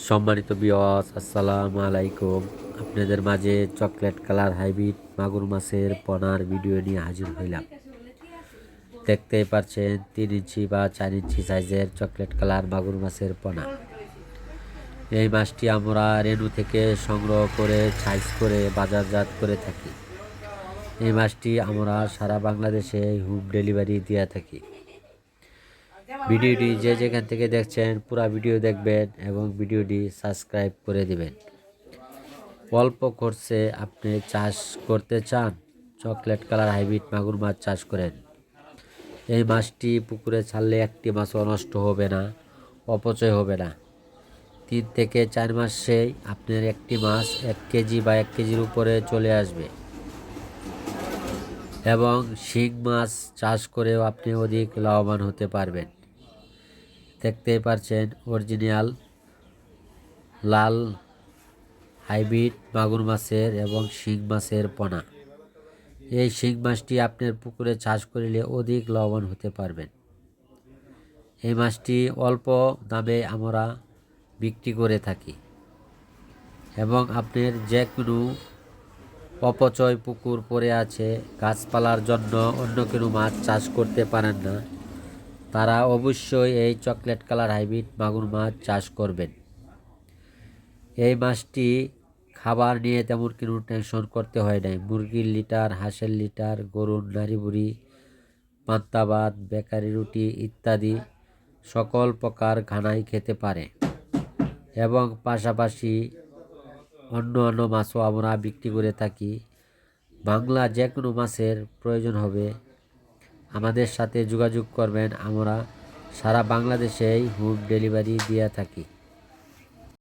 সম্মানিত ভিউয়ার্স, আসসালামু আলাইকুম। আপনাদের মাঝে চকলেট কালার হাইব্রিড মাগুর মাছের পোনার ভিডিও নিয়ে হাজির হইলাম। দেখতেই পাচ্ছেন 3 ইঞ্চি বা 4 ইঞ্চি সাইজের চকলেট কালার মাগুর মাছের পোনা। এই মাছটি আমরা রেণু থেকে সংগ্রহ করে সাইজ করে বাজারজাত করে থাকি। এই মাছটি আমরা সারা বাংলাদেশে হোম ডেলিভারি দিয়ে থাকি। ভিডিওটি যে যেখান থেকে দেখছেন পুরো ভিডিও দেখবেন এবং ভিডিওটি সাবস্ক্রাইব করে দিবেন। অল্প খরচে আপনি চাষ করতে চান, চকলেট কালার হাইব্রিড মাগুর মাছ চাষ করেন। এই মাছটি পুকুরে ছাড়লে একটি মাছও নষ্ট হবে না, অপচয় হবে না। 3 থেকে 4 মাসেই আপনার একটি মাছ 1 কেজি বা 1 কেজির উপরে চলে আসবে। এবং শিং মাছ চাষ করেও আপনি অধিক লাভবান হতে পারবেন। দেখতেই পাচ্ছেন অরিজিনাল লাল হাইব্রিড মাগুর মাছের এবং শিং মাছের পোনা। এই শিং মাছটি আপনার পুকুরে চাষ করিলে অধিক লাভবান হতে পারবেন। এই মাছটি অল্প দামে আমরা বিক্রি করে থাকি এবং আপনার যে কোনো অপচয় পুকুর পড়ে আছে, গাছপালার জন্য অন্য কোনো মাছ চাষ করতে পারেন না, তারা অবশ্যই এই চকলেট কালার হাইব্রিড মাগুর মাছ চাষ করবেন। এই মাছটি খাবার নিয়ে তেমন কোনো টেনশন করতে হয় নাই। মুরগির লিটার, হাঁসের লিটার, গরুর নাড়িভুড়ি, পান্তা ভাত, বেকারি রুটি ইত্যাদি সকল প্রকার খানাই খেতে পারে এবং পাশাপাশি অন্য মাছও আমরা বিক্রি করে থাকি। বাংলা যে কোনো মাছের প্রয়োজন হবে আমাদের সাথে যোগাযোগ করবেন। আমরা সারা বাংলাদেশেই হোম ডেলিভারি দিয়ে থাকি।